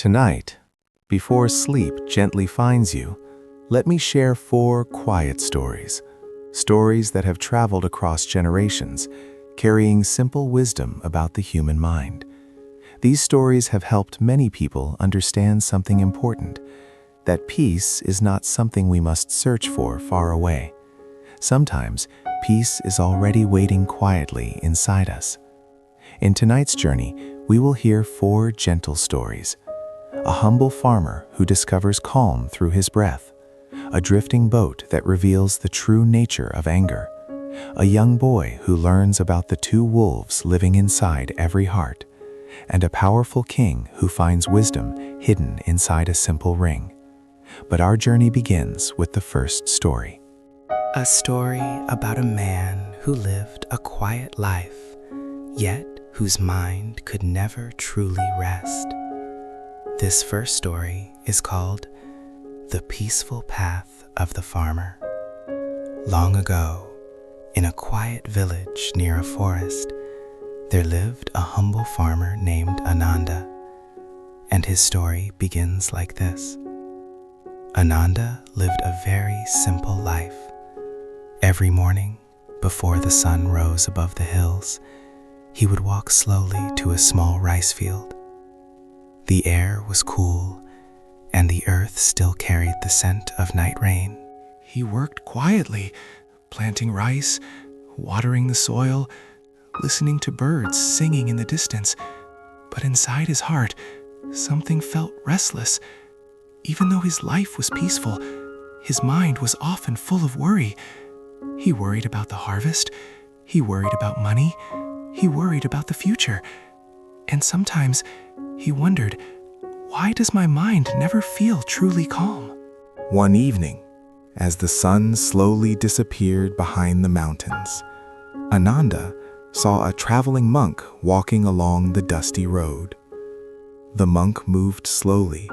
Tonight, before sleep gently finds you, let me share 4 quiet stories. Stories that have traveled across generations, carrying simple wisdom about the human mind. These stories have helped many people understand something important, that peace is not something we must search for far away. Sometimes, peace is already waiting quietly inside us. In tonight's journey, we will hear 4 gentle stories. A humble farmer who discovers calm through his breath. A drifting boat that reveals the true nature of anger. A young boy who learns about the 2 wolves living inside every heart. And a powerful king who finds wisdom hidden inside a simple ring. But our journey begins with the first story. A story about a man who lived a quiet life, yet whose mind could never truly rest. This first story is called The Peaceful Path of the Farmer. Long ago, in a quiet village near a forest, there lived a humble farmer named Ananda, and his story begins like this. Ananda lived a very simple life. Every morning, before the sun rose above the hills, he would walk slowly to a small rice field. The air was cool, and the earth still carried the scent of night rain. He worked quietly, planting rice, watering the soil, listening to birds singing in the distance. But inside his heart, something felt restless. Even though his life was peaceful, his mind was often full of worry. He worried about the harvest, he worried about money, he worried about the future. And sometimes he wondered, why does my mind never feel truly calm? One evening, as the sun slowly disappeared behind the mountains, Ananda saw a traveling monk walking along the dusty road. The monk moved slowly,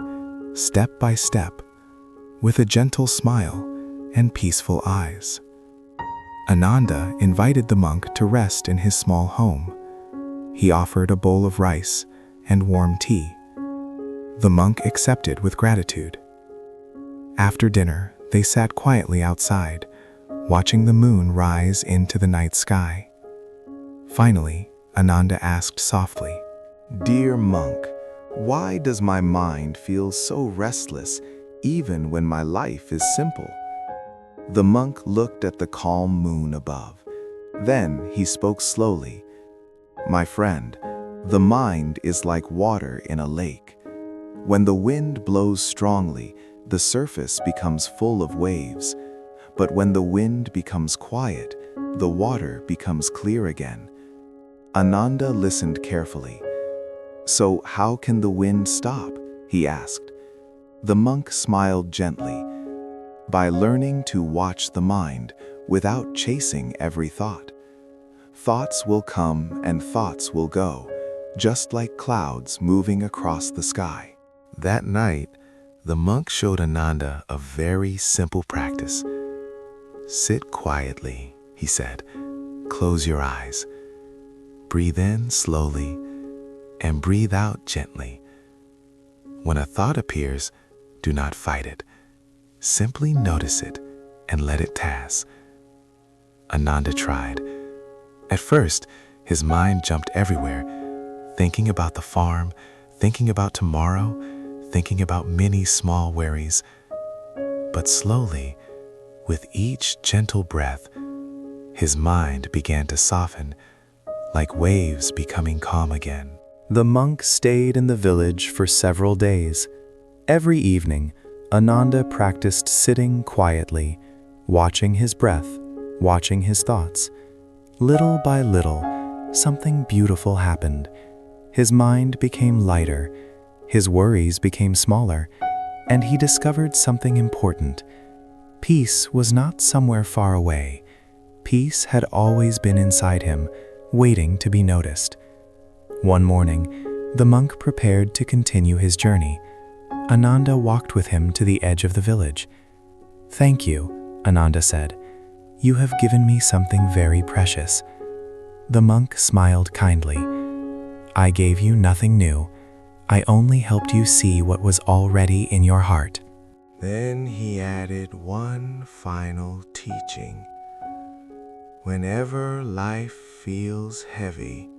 step by step, with a gentle smile and peaceful eyes. Ananda invited the monk to rest in his small home. He offered a bowl of rice and warm tea. The monk accepted with gratitude. After dinner, they sat quietly outside, watching the moon rise into the night sky. Finally, Ananda asked softly, "Dear monk, why does my mind feel so restless even when my life is simple?" The monk looked at the calm moon above. Then he spoke slowly. "My friend, the mind is like water in a lake. When the wind blows strongly, the surface becomes full of waves. But when the wind becomes quiet, the water becomes clear again." Ananda listened carefully. "So how can the wind stop?" he asked. The monk smiled gently. "By learning to watch the mind without chasing every thought. Thoughts will come and thoughts will go, just like clouds moving across the sky." That night, the monk showed Ananda a very simple practice. "Sit quietly," he said. "Close your eyes. Breathe in slowly and breathe out gently. When a thought appears, do not fight it. Simply notice it and let it pass." Ananda tried. At first, his mind jumped everywhere, thinking about the farm, thinking about tomorrow, thinking about many small worries. But slowly, with each gentle breath, his mind began to soften, like waves becoming calm again. The monk stayed in the village for several days. Every evening, Ananda practiced sitting quietly, watching his breath, watching his thoughts. Little by little, something beautiful happened. His mind became lighter, his worries became smaller, and he discovered something important. Peace was not somewhere far away. Peace had always been inside him, waiting to be noticed. One morning, the monk prepared to continue his journey. Ananda walked with him to the edge of the village. "Thank you," Ananda said. "You have given me something very precious." The monk smiled kindly. "I gave you nothing new. I only helped you see what was already in your heart. Then he added one final teaching. Whenever life feels heavy,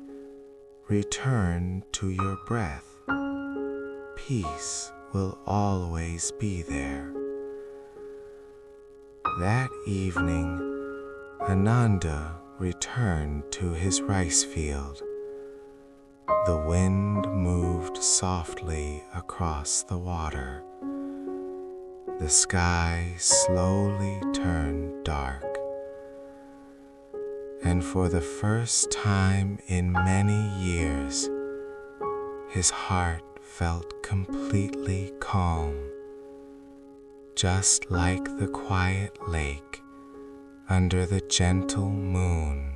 return to your breath. Peace will always be there. That evening, Ananda returned to his rice field. The wind moved softly across the water. The sky slowly turned dark. And for the first time in many years, his heart felt completely calm, just like the quiet lake under the gentle moon.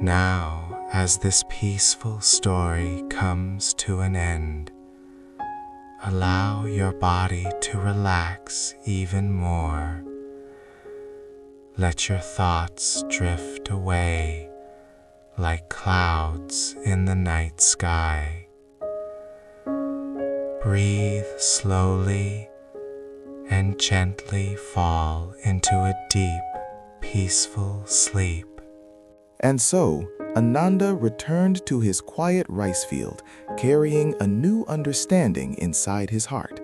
Now, as this peaceful story comes to an end, allow your body to relax even more. Let your thoughts drift away like clouds in the night sky. Breathe slowly and gently fall into a deep, peaceful sleep. And so, Ananda returned to his quiet rice field, carrying a new understanding inside his heart.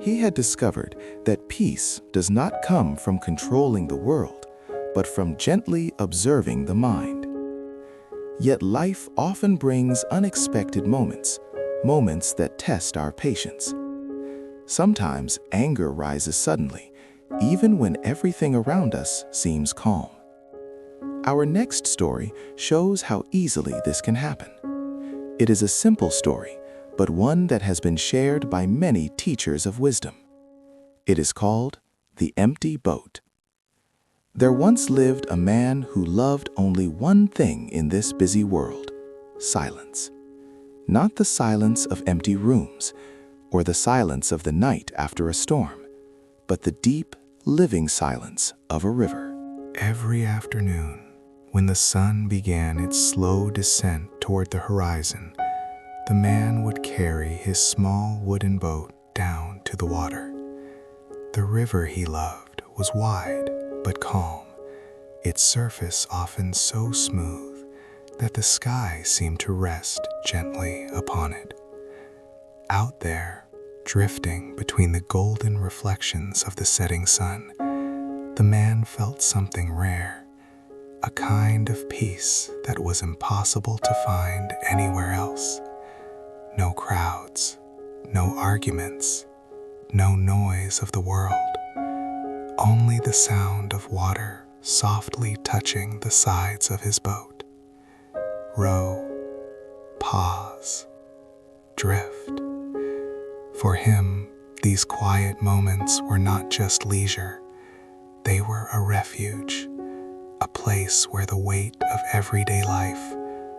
He had discovered that peace does not come from controlling the world, but from gently observing the mind. Yet life often brings unexpected moments that test our patience. Sometimes anger rises suddenly, even when everything around us seems calm. Our next story shows how easily this can happen. It is a simple story, but one that has been shared by many teachers of wisdom. It is called The Empty Boat. There once lived a man who loved only one thing in this busy world: silence. Not the silence of empty rooms, or the silence of the night after a storm, but the deep, living silence of a river. Every afternoon, when the sun began its slow descent toward the horizon, the man would carry his small wooden boat down to the water. The river he loved was wide but calm, its surface often so smooth that the sky seemed to rest gently upon it. Out there, drifting between the golden reflections of the setting sun, the man felt something rare, a kind of peace that was impossible to find anywhere else. No crowds, no arguments, no noise of the world, only the sound of water softly touching the sides of his boat. Row, pause, drift. For him, these quiet moments were not just leisure. They were a refuge, a place where the weight of everyday life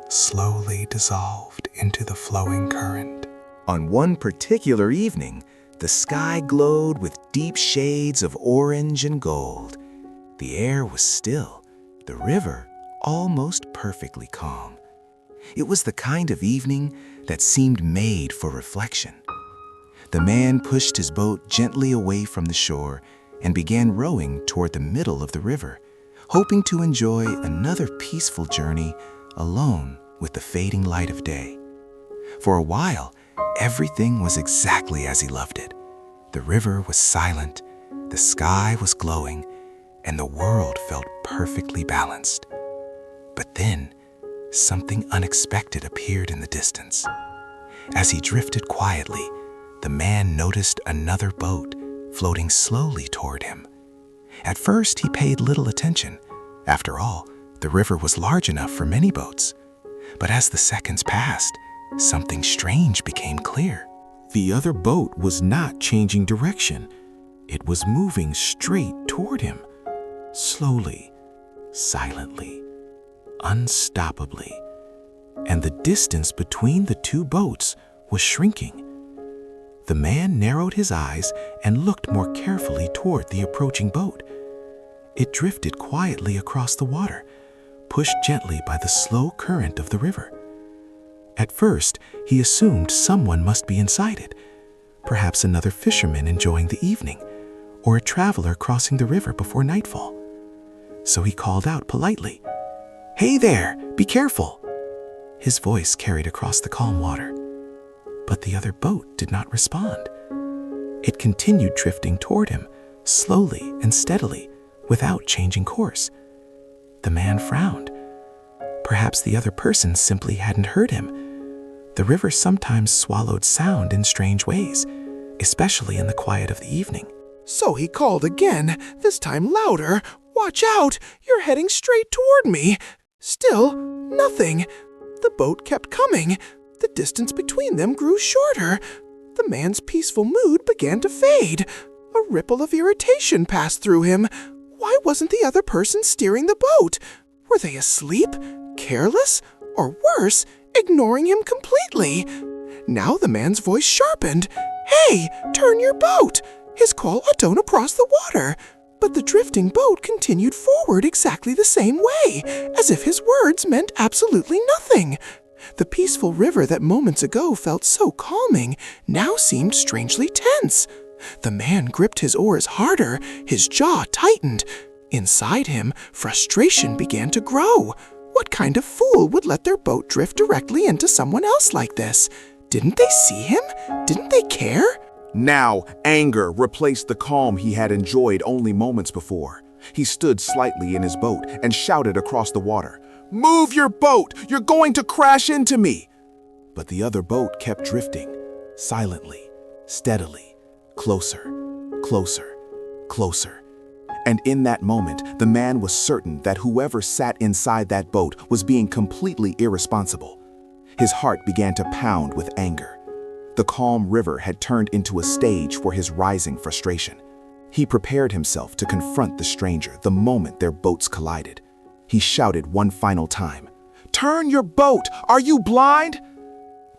slowly dissolved into the flowing current. On one particular evening, the sky glowed with deep shades of orange and gold. The air was still, the river almost perfectly calm. It was the kind of evening that seemed made for reflection. The man pushed his boat gently away from the shore and began rowing toward the middle of the river, hoping to enjoy another peaceful journey alone with the fading light of day. For a while, everything was exactly as he loved it. The river was silent, the sky was glowing, and the world felt perfectly balanced. But then, something unexpected appeared in the distance. As he drifted quietly, the man noticed another boat floating slowly toward him. At first, he paid little attention. After all, the river was large enough for many boats. But as the seconds passed, something strange became clear. The other boat was not changing direction. It was moving straight toward him, slowly, silently, unstoppably. And the distance between the two boats was shrinking. The man narrowed his eyes and looked more carefully toward the approaching boat. It drifted quietly across the water, pushed gently by the slow current of the river. At first, he assumed someone must be inside it, perhaps another fisherman enjoying the evening, or a traveler crossing the river before nightfall. So he called out politely, "Hey there, be careful!" His voice carried across the calm water. But the other boat did not respond. It continued drifting toward him, slowly and steadily, without changing course. The man frowned. Perhaps the other person simply hadn't heard him. The river sometimes swallowed sound in strange ways, especially in the quiet of the evening. So he called again, this time louder. "Watch out! You're heading straight toward me!" Still, nothing. The boat kept coming. The distance between them grew shorter. The man's peaceful mood began to fade. A ripple of irritation passed through him. Why wasn't the other person steering the boat? Were they asleep, careless, or worse, ignoring him completely? Now the man's voice sharpened. "Hey, turn your boat!" His call atone across the water. But the drifting boat continued forward exactly the same way, as if his words meant absolutely nothing. The peaceful river that moments ago felt so calming now seemed strangely tense. The man gripped his oars harder, his jaw tightened. Inside him, frustration began to grow. What kind of fool would let their boat drift directly into someone else like this? Didn't they see him? Didn't they care? Now, anger replaced the calm he had enjoyed only moments before. He stood slightly in his boat and shouted across the water, "Move your boat! You're going to crash into me!" But the other boat kept drifting, silently, steadily, closer, closer, closer. And in that moment, the man was certain that whoever sat inside that boat was being completely irresponsible. His heart began to pound with anger. The calm river had turned into a stage for his rising frustration. He prepared himself to confront the stranger the moment their boats collided. He shouted one final time, "Turn your boat! Are you blind?"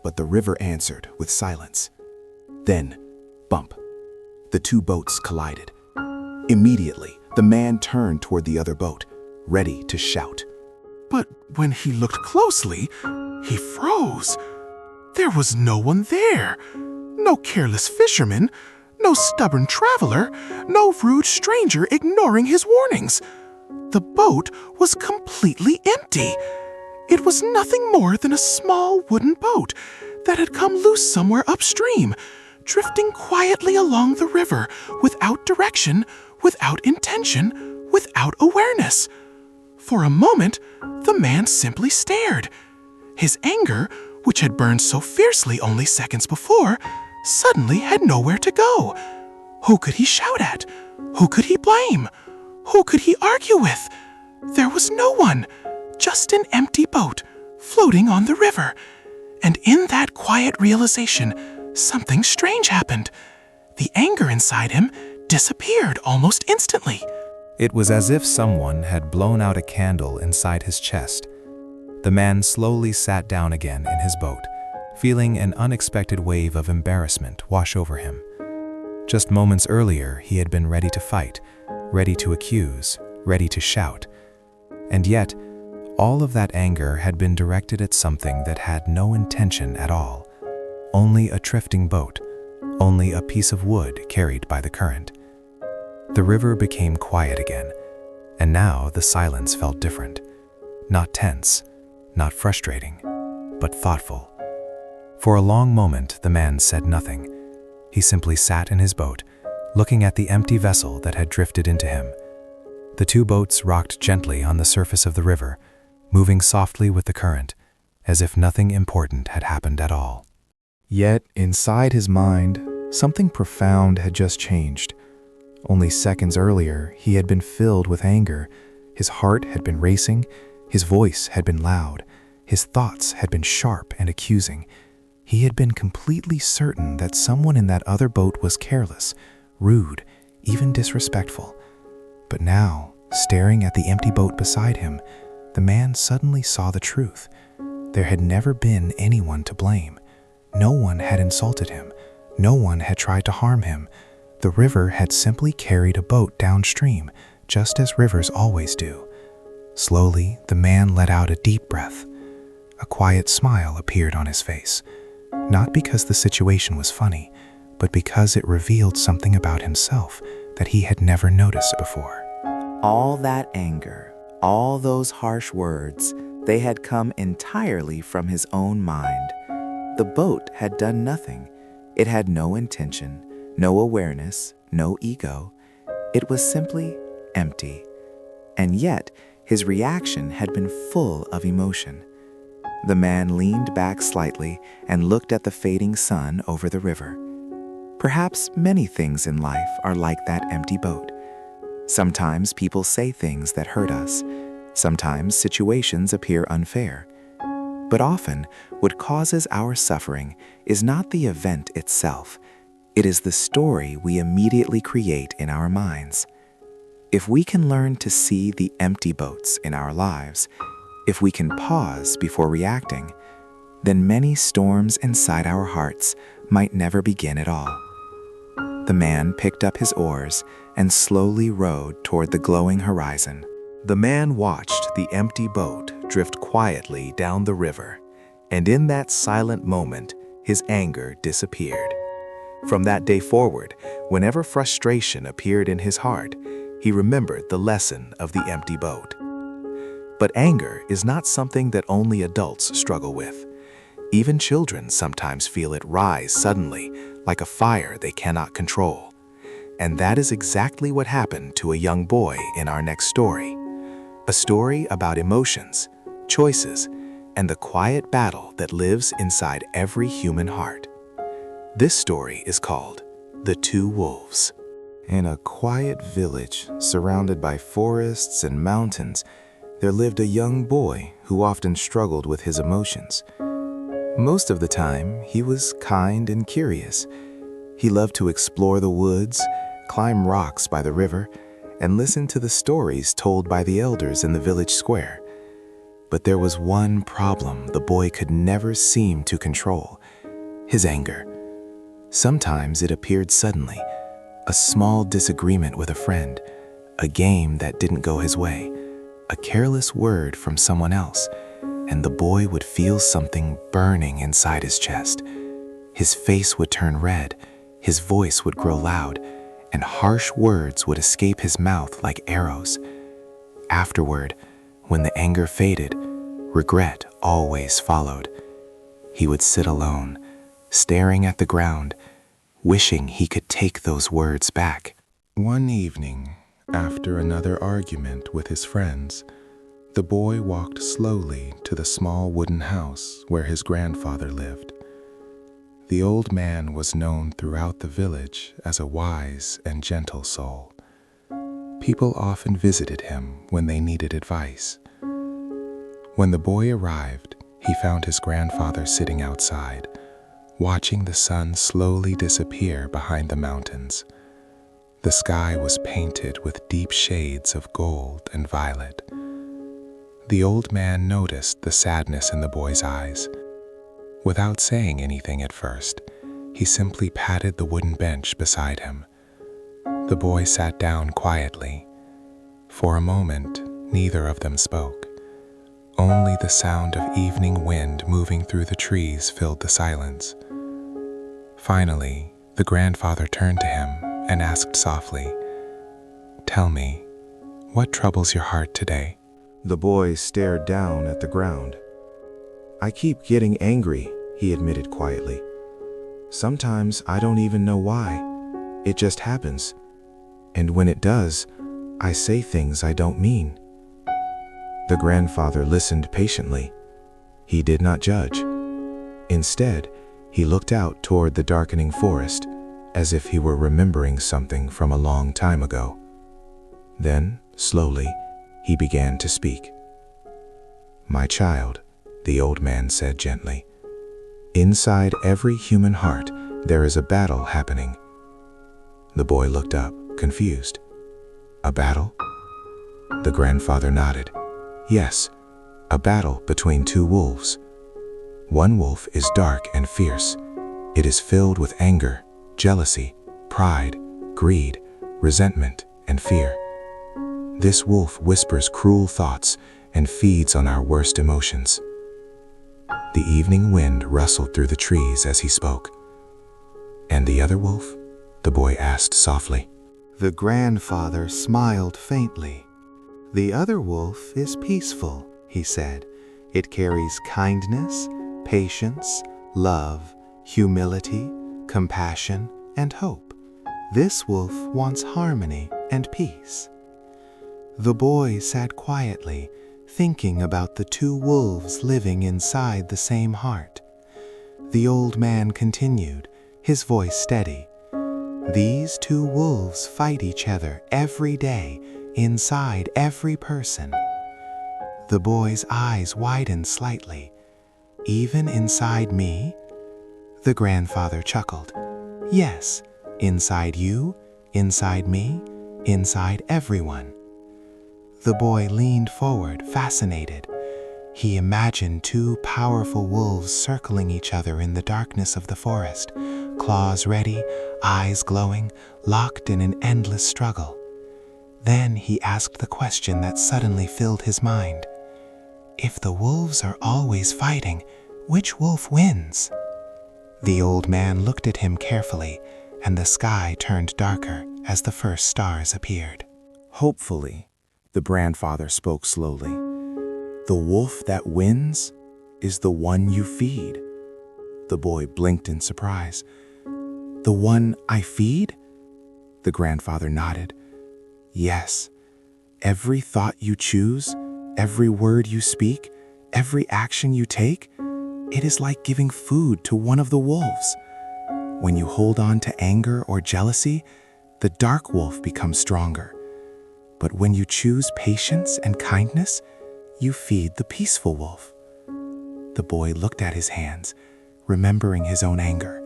But the river answered with silence. Then, bump. The two boats collided. Immediately, the man turned toward the other boat, ready to shout. But when he looked closely, he froze. There was no one there. No careless fisherman, no stubborn traveler, no rude stranger ignoring his warnings. The boat was completely empty. It was nothing more than a small wooden boat that had come loose somewhere upstream, drifting quietly along the river without direction, without intention, without awareness. For a moment, the man simply stared. His anger, which had burned so fiercely only seconds before, suddenly had nowhere to go. Who could he shout at? Who could he blame? Who could he argue with? There was no one, just an empty boat floating on the river. And in that quiet realization, something strange happened. The anger inside him disappeared almost instantly. It was as if someone had blown out a candle inside his chest. The man slowly sat down again in his boat, feeling an unexpected wave of embarrassment wash over him. Just moments earlier, he had been ready to fight, ready to accuse, ready to shout. And yet, all of that anger had been directed at something that had no intention at all. Only a drifting boat, only a piece of wood carried by the current. The river became quiet again, and now the silence felt different. Not tense, not frustrating, but thoughtful. For a long moment, the man said nothing. He simply sat in his boat, looking at the empty vessel that had drifted into him. The two boats rocked gently on the surface of the river, moving softly with the current, as if nothing important had happened at all. Yet, inside his mind, something profound had just changed. Only seconds earlier, he had been filled with anger. His heart had been racing, his voice had been loud, his thoughts had been sharp and accusing. He had been completely certain that someone in that other boat was careless, rude, even disrespectful. But now, staring at the empty boat beside him, the man suddenly saw the truth. There had never been anyone to blame. No one had insulted him. No one had tried to harm him. The river had simply carried a boat downstream, just as rivers always do. Slowly, the man let out a deep breath. A quiet smile appeared on his face, not because the situation was funny, but because it revealed something about himself that he had never noticed before. All that anger, all those harsh words, they had come entirely from his own mind. The boat had done nothing. It had no intention, no awareness, no ego. It was simply empty. And yet, his reaction had been full of emotion. The man leaned back slightly and looked at the fading sun over the river. Perhaps many things in life are like that empty boat. Sometimes people say things that hurt us. Sometimes situations appear unfair. But often, what causes our suffering is not the event itself. It is the story we immediately create in our minds. If we can learn to see the empty boats in our lives, if we can pause before reacting, then many storms inside our hearts might never begin at all. The man picked up his oars and slowly rowed toward the glowing horizon. The man watched the empty boat drift quietly down the river, and in that silent moment, his anger disappeared. From that day forward, whenever frustration appeared in his heart, he remembered the lesson of the empty boat. But anger is not something that only adults struggle with. Even children sometimes feel it rise suddenly, like a fire they cannot control. And that is exactly what happened to a young boy in our next story. A story about emotions, choices, and the quiet battle that lives inside every human heart. This story is called The Two Wolves. In a quiet village surrounded by forests and mountains, there lived a young boy who often struggled with his emotions. Most of the time, he was kind and curious. He loved to explore the woods, climb rocks by the river, and listen to the stories told by the elders in the village square. But there was one problem the boy could never seem to control: his anger. Sometimes it appeared suddenly, a small disagreement with a friend, a game that didn't go his way, a careless word from someone else, and the boy would feel something burning inside his chest. His face would turn red, his voice would grow loud, and harsh words would escape his mouth like arrows. Afterward, when the anger faded, regret always followed. He would sit alone, staring at the ground, wishing he could take those words back. One evening, after another argument with his friends, the boy walked slowly to the small wooden house where his grandfather lived. The old man was known throughout the village as a wise and gentle soul. People often visited him when they needed advice. When the boy arrived, he found his grandfather sitting outside, watching the sun slowly disappear behind the mountains. The sky was painted with deep shades of gold and violet. The old man noticed the sadness in the boy's eyes. Without saying anything at first, he simply patted the wooden bench beside him. The boy sat down quietly. For a moment, neither of them spoke. Only the sound of evening wind moving through the trees filled the silence. Finally, the grandfather turned to him and asked softly, "Tell me, what troubles your heart today?" The boy stared down at the ground. "I keep getting angry," he admitted quietly. "Sometimes I don't even know why. It just happens. And when it does, I say things I don't mean." The grandfather listened patiently. He did not judge. Instead, he looked out toward the darkening forest, as if he were remembering something from a long time ago. Then, slowly, he began to speak. "My child," the old man said gently, "inside every human heart, there is a battle happening." The boy looked up, confused. "A battle?" The grandfather nodded. "Yes, a battle between two wolves. One wolf is dark and fierce. It is filled with anger, jealousy, pride, greed, resentment, and fear. This wolf whispers cruel thoughts and feeds on our worst emotions. The evening wind rustled through the trees as he spoke. "And the other wolf?" the boy asked softly. The grandfather smiled faintly. "The other wolf is peaceful," he said. "It carries kindness, patience, love, humility, compassion, and hope. This wolf wants harmony and peace." The boy sat quietly, thinking about the two wolves living inside the same heart. The old man continued, his voice steady. "These two wolves fight each other every day inside every person." The boy's eyes widened slightly. "Even inside me?" The grandfather chuckled. "Yes, inside you, inside me, inside everyone." The boy leaned forward, fascinated. He imagined two powerful wolves circling each other in the darkness of the forest, claws ready, eyes glowing, locked in an endless struggle. Then he asked the question that suddenly filled his mind. If the wolves are always fighting, which wolf wins? The old man looked at him carefully, and the sky turned darker as the first stars appeared. "Hopefully," the grandfather spoke slowly, "the wolf that wins is the one you feed." The boy blinked in surprise. "The one I feed?" The grandfather nodded. "Yes, every thought you choose, every word you speak, every action you take, it is like giving food to one of the wolves. When you hold on to anger or jealousy, the dark wolf becomes stronger. But when you choose patience and kindness, you feed the peaceful wolf." The boy looked at his hands, remembering his own anger.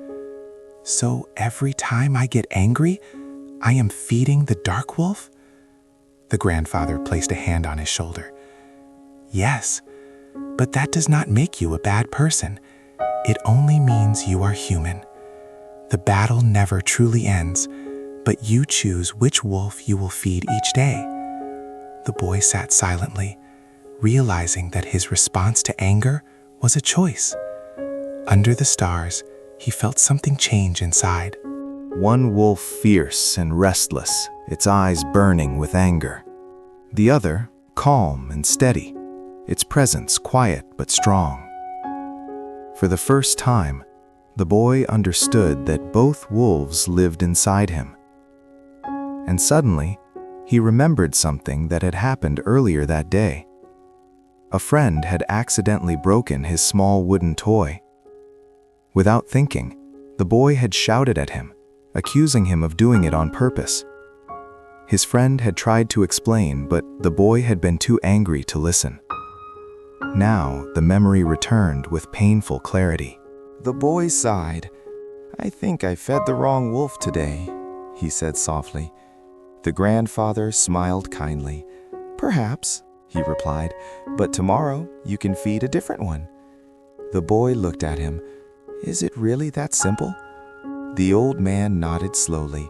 "So every time I get angry, I am feeding the dark wolf?" The grandfather placed a hand on his shoulder. "Yes, but that does not make you a bad person. It only means you are human. The battle never truly ends, but you choose which wolf you will feed each day." The boy sat silently, realizing that his response to anger was a choice. Under the stars, he felt something change inside. One wolf fierce and restless, its eyes burning with anger. The other calm and steady, its presence quiet but strong. For the first time, the boy understood that both wolves lived inside him. And suddenly, he remembered something that had happened earlier that day. A friend had accidentally broken his small wooden toy. Without thinking, the boy had shouted at him, accusing him of doing it on purpose. His friend had tried to explain, but the boy had been too angry to listen. Now, the memory returned with painful clarity. The boy sighed. "I think I fed the wrong wolf today," he said softly. The grandfather smiled kindly. "Perhaps," he replied, "but tomorrow you can feed a different one." The boy looked at him. "Is it really that simple?" The old man nodded slowly.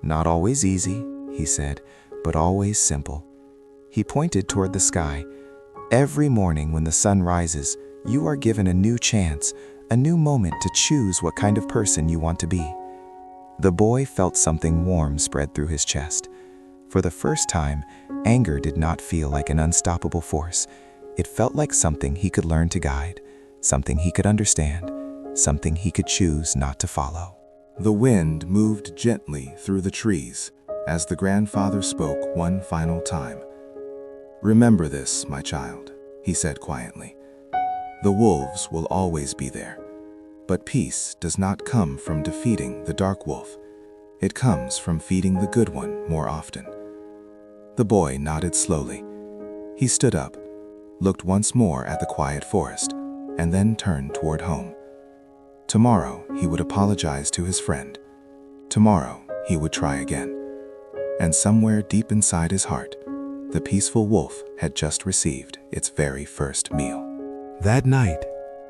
"Not always easy," he said, "but always simple." He pointed toward the sky. "Every morning when the sun rises, you are given a new chance, a new moment to choose what kind of person you want to be." The boy felt something warm spread through his chest. For the first time, anger did not feel like an unstoppable force. It felt like something he could learn to guide, something he could understand, something he could choose not to follow. The wind moved gently through the trees as the grandfather spoke one final time. "Remember this, my child," he said quietly. "The wolves will always be there. But peace does not come from defeating the dark wolf. It comes from feeding the good one more often." The boy nodded slowly. He stood up, looked once more at the quiet forest, and then turned toward home. Tomorrow he would apologize to his friend. Tomorrow he would try again. And somewhere deep inside his heart, the peaceful wolf had just received its very first meal. That night,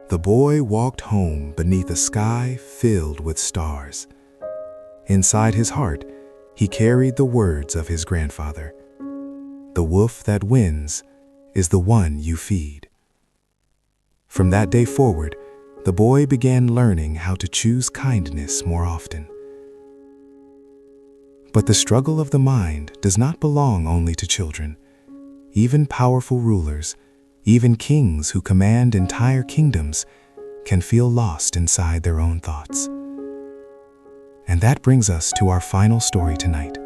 the boy walked home beneath a sky filled with stars. Inside his heart, he carried the words of his grandfather. "The wolf that wins is the one you feed." From that day forward, the boy began learning how to choose kindness more often. But the struggle of the mind does not belong only to children. Even powerful rulers, even kings who command entire kingdoms, can feel lost inside their own thoughts. And that brings us to our final story tonight,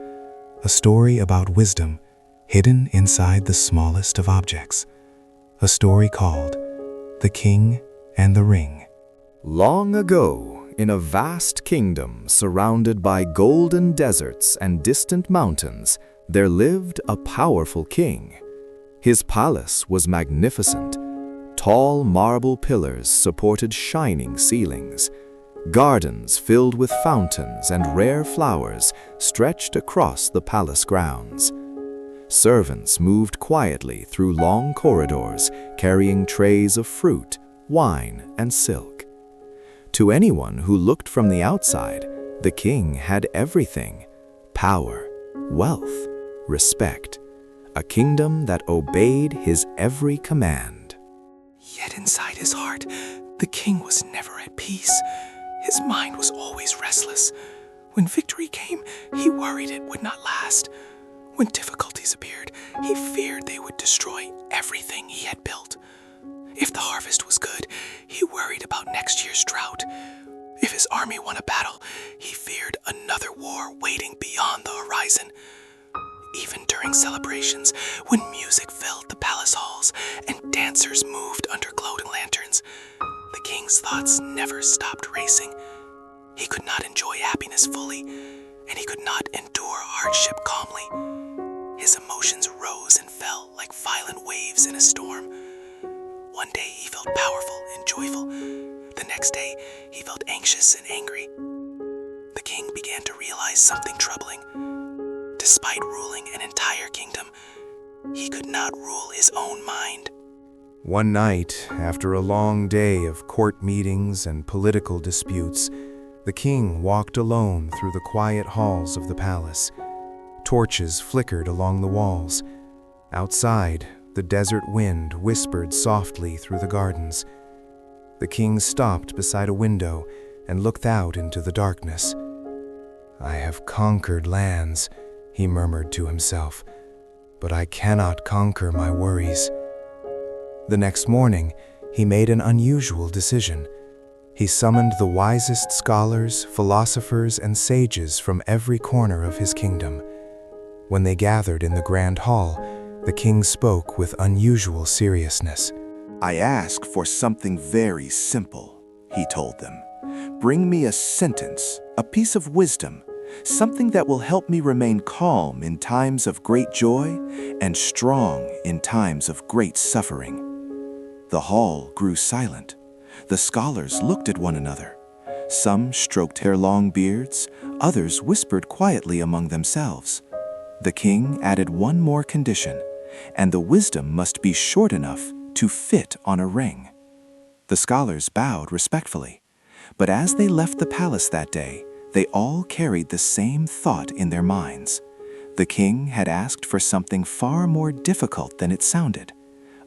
a story about wisdom hidden inside the smallest of objects, a story called The King and the Ring. Long ago, in a vast kingdom surrounded by golden deserts and distant mountains, there lived a powerful king. His palace was magnificent. Tall marble pillars supported shining ceilings. Gardens filled with fountains and rare flowers stretched across the palace grounds. Servants moved quietly through long corridors, carrying trays of fruit, wine, and silk. To anyone who looked from the outside, the king had everything: power, wealth, respect, a kingdom that obeyed his every command. Yet inside his heart, the king was never at peace. His mind was always restless. When victory came, he worried it would not last. When difficulties appeared, he feared they would destroy everything he had built. If the harvest was good, he worried about next year's drought. If his army won a battle, he feared another war waiting beyond the horizon. Even during celebrations, when music filled the palace halls and dancers moved under glowing lanterns, the king's thoughts never stopped racing. He could not enjoy happiness fully, and he could not endure hardship calmly. His emotions rose and fell like violent waves in a storm. One day he felt powerful and joyful. The next day he felt anxious and angry. The king began to realize something troubling. Despite ruling an entire kingdom, he could not rule his own mind. One night, after a long day of court meetings and political disputes, the king walked alone through the quiet halls of the palace. Torches flickered along the walls. Outside, the desert wind whispered softly through the gardens. The king stopped beside a window and looked out into the darkness. "I have conquered lands," he murmured to himself, "but I cannot conquer my worries." The next morning, he made an unusual decision. He summoned the wisest scholars, philosophers, and sages from every corner of his kingdom. When they gathered in the grand hall, the king spoke with unusual seriousness. "I ask for something very simple," he told them. "Bring me a sentence, a piece of wisdom, something that will help me remain calm in times of great joy and strong in times of great suffering." The hall grew silent. The scholars looked at one another. Some stroked their long beards, others whispered quietly among themselves. The king added one more condition, and the wisdom must be short enough to fit on a ring. The scholars bowed respectfully, but as they left the palace that day, they all carried the same thought in their minds. The king had asked for something far more difficult than it sounded,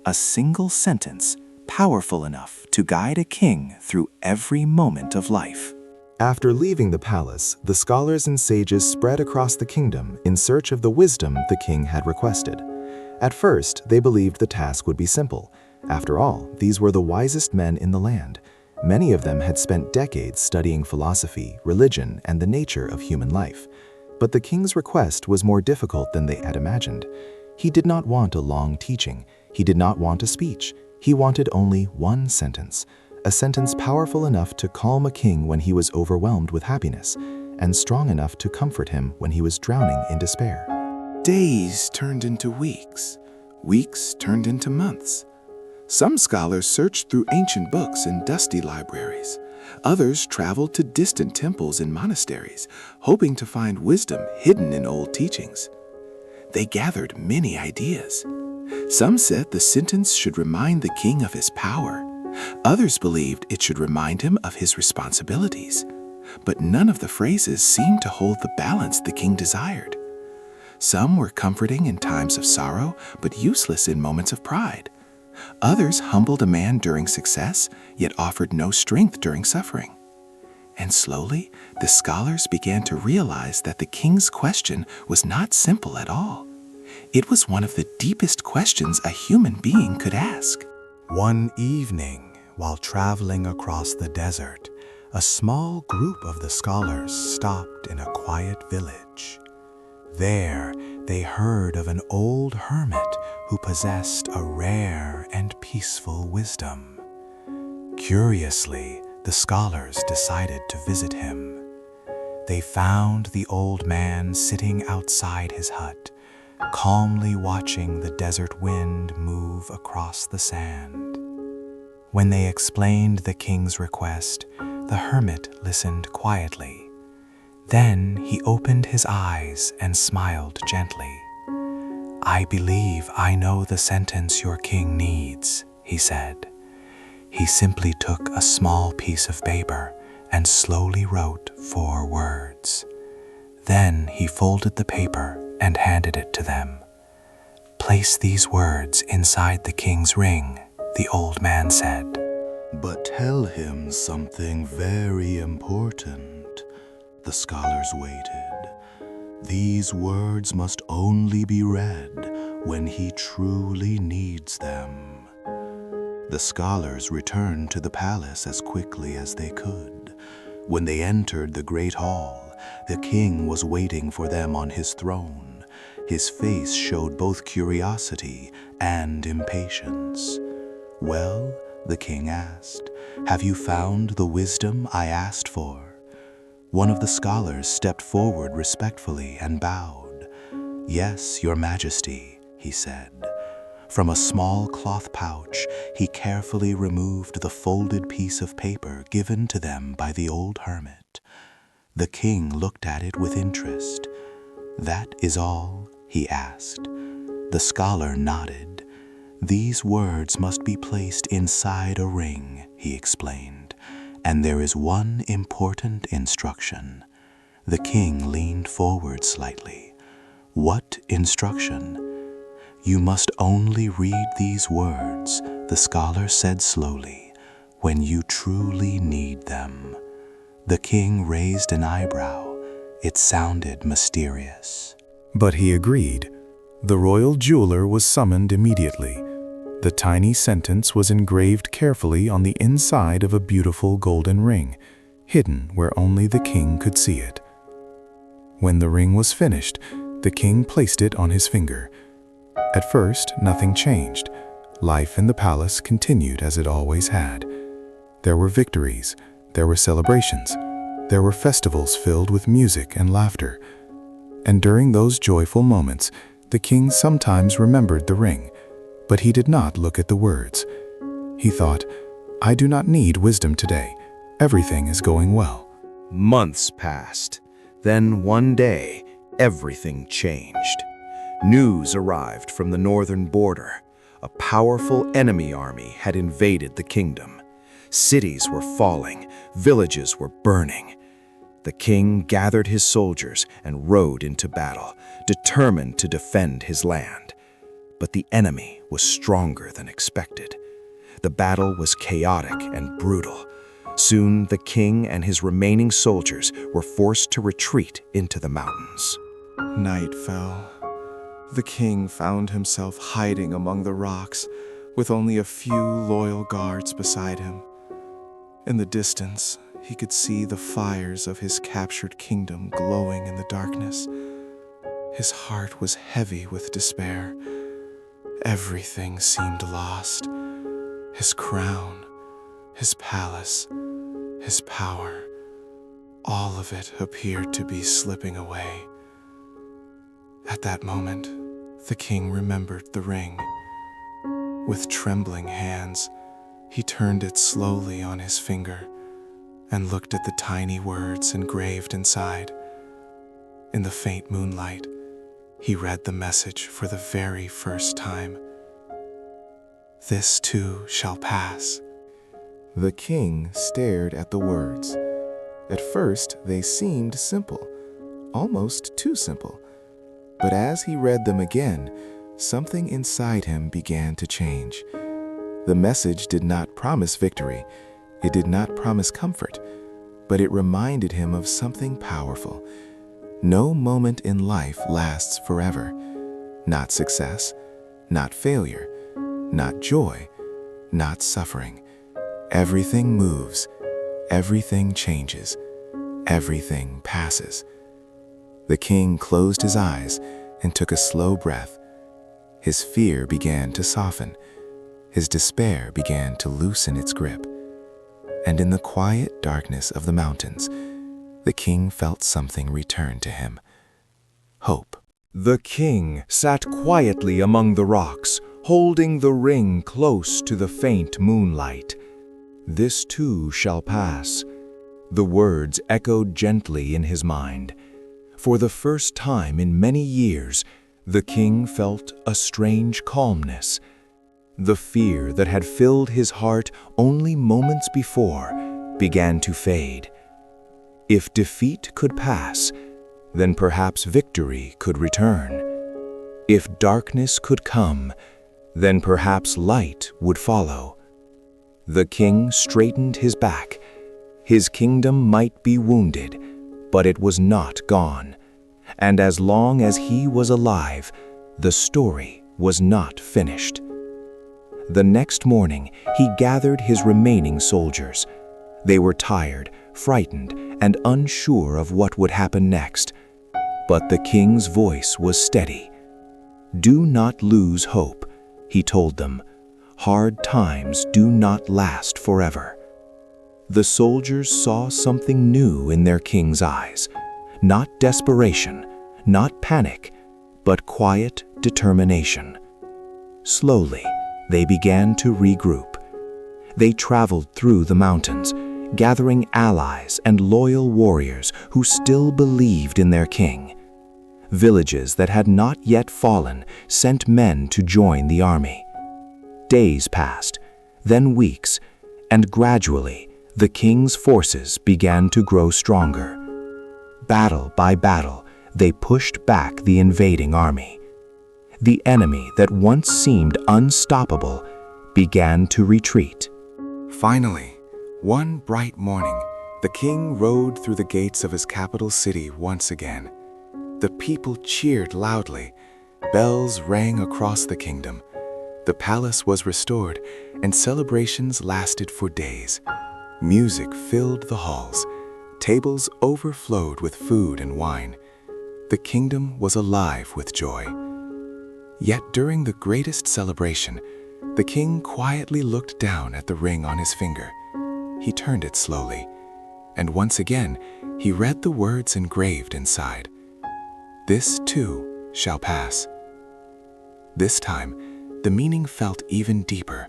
a single sentence powerful enough to guide a king through every moment of life. After leaving the palace, the scholars and sages spread across the kingdom in search of the wisdom the king had requested. At first, they believed the task would be simple. After all, these were the wisest men in the land. Many of them had spent decades studying philosophy, religion, and the nature of human life. But the king's request was more difficult than they had imagined. He did not want a long teaching. He did not want a speech. He wanted only one sentence, a sentence powerful enough to calm a king when he was overwhelmed with happiness, and strong enough to comfort him when he was drowning in despair. Days turned into weeks. Weeks turned into months. Some scholars searched through ancient books in dusty libraries. Others traveled to distant temples and monasteries, hoping to find wisdom hidden in old teachings. They gathered many ideas. Some said the sentence should remind the king of his power. Others believed it should remind him of his responsibilities. But none of the phrases seemed to hold the balance the king desired. Some were comforting in times of sorrow, but useless in moments of pride. Others humbled a man during success, yet offered no strength during suffering. And slowly, the scholars began to realize that the king's question was not simple at all. It was one of the deepest questions a human being could ask. One evening, while traveling across the desert, a small group of the scholars stopped in a quiet village. There, they heard of an old hermit who possessed a rare and peaceful wisdom. Curiously, the scholars decided to visit him. They found the old man sitting outside his hut, calmly watching the desert wind move across the sand. When they explained the king's request, the hermit listened quietly. Then he opened his eyes and smiled gently. "I believe I know the sentence your king needs," he said. He simply took a small piece of paper and slowly wrote 4 words. Then he folded the paper and handed it to them. "Place these words inside the king's ring," the old man said. "But tell him something very important." The scholars waited. "These words must only be read when he truly needs them." The scholars returned to the palace as quickly as they could. When they entered the great hall, the king was waiting for them on his throne. His face showed both curiosity and impatience. "Well," the king asked, "have you found the wisdom I asked for?" One of the scholars stepped forward respectfully and bowed. "Yes, your majesty," he said. From a small cloth pouch, he carefully removed the folded piece of paper given to them by the old hermit. The king looked at it with interest. "That is all?" he asked. The scholar nodded. "These words must be placed inside a ring," he explained, "and there is one important instruction." The king leaned forward slightly. "What instruction?" "You must only read these words," the scholar said slowly, "when you truly need them." The king raised an eyebrow. It sounded mysterious. But he agreed. The royal jeweler was summoned immediately. The tiny sentence was engraved carefully on the inside of a beautiful golden ring, hidden where only the king could see it. When the ring was finished, the king placed it on his finger. At first, nothing changed. Life in the palace continued as it always had. There were victories, there were celebrations, there were festivals filled with music and laughter. And during those joyful moments, the king sometimes remembered the ring, but he did not look at the words. He thought, "I do not need wisdom today. Everything is going well." Months passed. Then one day, everything changed. News arrived from the northern border. A powerful enemy army had invaded the kingdom. Cities were falling, villages were burning. The king gathered his soldiers and rode into battle, determined to defend his land. But the enemy was stronger than expected. The battle was chaotic and brutal. Soon the king and his remaining soldiers were forced to retreat into the mountains. Night fell. The king found himself hiding among the rocks, with only a few loyal guards beside him. In the distance, he could see the fires of his captured kingdom glowing in the darkness. His heart was heavy with despair. Everything seemed lost. His crown, his palace, his power, all of it appeared to be slipping away. At that moment, the king remembered the ring. With trembling hands, he turned it slowly on his finger and looked at the tiny words engraved inside. In the faint moonlight, he read the message for the very first time. "This too shall pass." The king stared at the words. At first, they seemed simple, almost too simple. But as he read them again, something inside him began to change. The message did not promise victory. It did not promise comfort, but it reminded him of something powerful. No moment in life lasts forever. Not success, not failure, not joy, not suffering. Everything moves, everything changes, everything passes. The king closed his eyes and took a slow breath. His fear began to soften. His despair began to loosen its grip. And in the quiet darkness of the mountains, the king felt something return to him. Hope. The king sat quietly among the rocks, holding the ring close to the faint moonlight. "This too shall pass." The words echoed gently in his mind. For the first time in many years, the king felt a strange calmness. The fear that had filled his heart only moments before began to fade. If defeat could pass, then perhaps victory could return. If darkness could come, then perhaps light would follow. The king straightened his back. His kingdom might be wounded, but it was not gone. And as long as he was alive, the story was not finished. The next morning, he gathered his remaining soldiers. They were tired, frightened, and unsure of what would happen next. But the king's voice was steady. "Do not lose hope," he told them. "Hard times do not last forever." The soldiers saw something new in their king's eyes. Not desperation, not panic, but quiet determination. Slowly, they began to regroup. They traveled through the mountains, gathering allies and loyal warriors who still believed in their king. Villages that had not yet fallen sent men to join the army. Days passed, then weeks, and gradually the king's forces began to grow stronger. Battle by battle, they pushed back the invading army. The enemy that once seemed unstoppable began to retreat. Finally, one bright morning, the king rode through the gates of his capital city once again. The people cheered loudly. Bells rang across the kingdom. The palace was restored, and celebrations lasted for days. Music filled the halls. Tables overflowed with food and wine. The kingdom was alive with joy. Yet during the greatest celebration, the king quietly looked down at the ring on his finger. He turned it slowly, and once again he read the words engraved inside. "This too shall pass." This time, the meaning felt even deeper,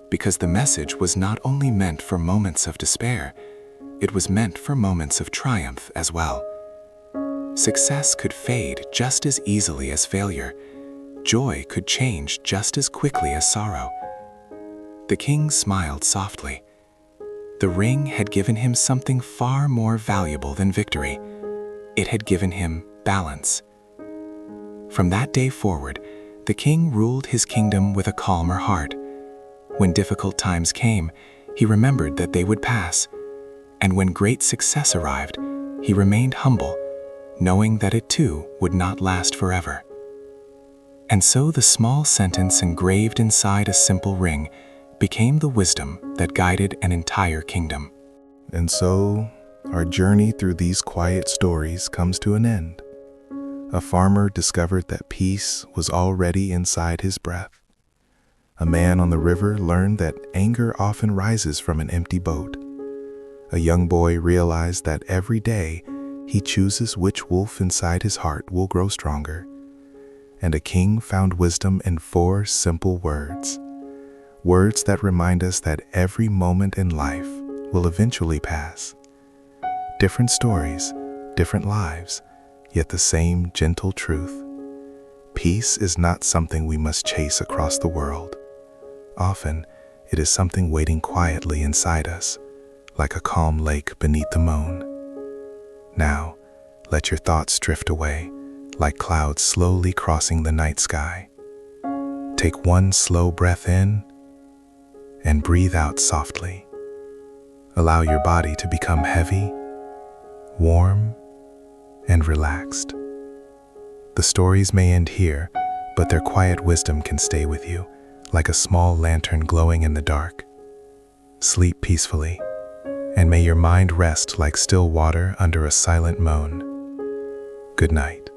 because the message was not only meant for moments of despair, it was meant for moments of triumph as well. Success could fade just as easily as failure. Joy could change just as quickly as sorrow. The king smiled softly. The ring had given him something far more valuable than victory. It had given him balance. From that day forward, the king ruled his kingdom with a calmer heart. When difficult times came, he remembered that they would pass. And when great success arrived, he remained humble, knowing that it too would not last forever. And so the small sentence engraved inside a simple ring became the wisdom that guided an entire kingdom. And so, our journey through these quiet stories comes to an end. A farmer discovered that peace was already inside his breath. A man on the river learned that anger often rises from an empty boat. A young boy realized that every day he chooses which wolf inside his heart will grow stronger. And a king found wisdom in 4 simple words. Words that remind us that every moment in life will eventually pass. Different stories, different lives, yet the same gentle truth. Peace is not something we must chase across the world. Often, it is something waiting quietly inside us, like a calm lake beneath the moon. Now, let your thoughts drift away, like clouds slowly crossing the night sky. Take one slow breath in and breathe out softly. Allow your body to become heavy, warm, and relaxed. The stories may end here, but their quiet wisdom can stay with you, like a small lantern glowing in the dark. Sleep peacefully, and may your mind rest like still water under a silent moan. Good night.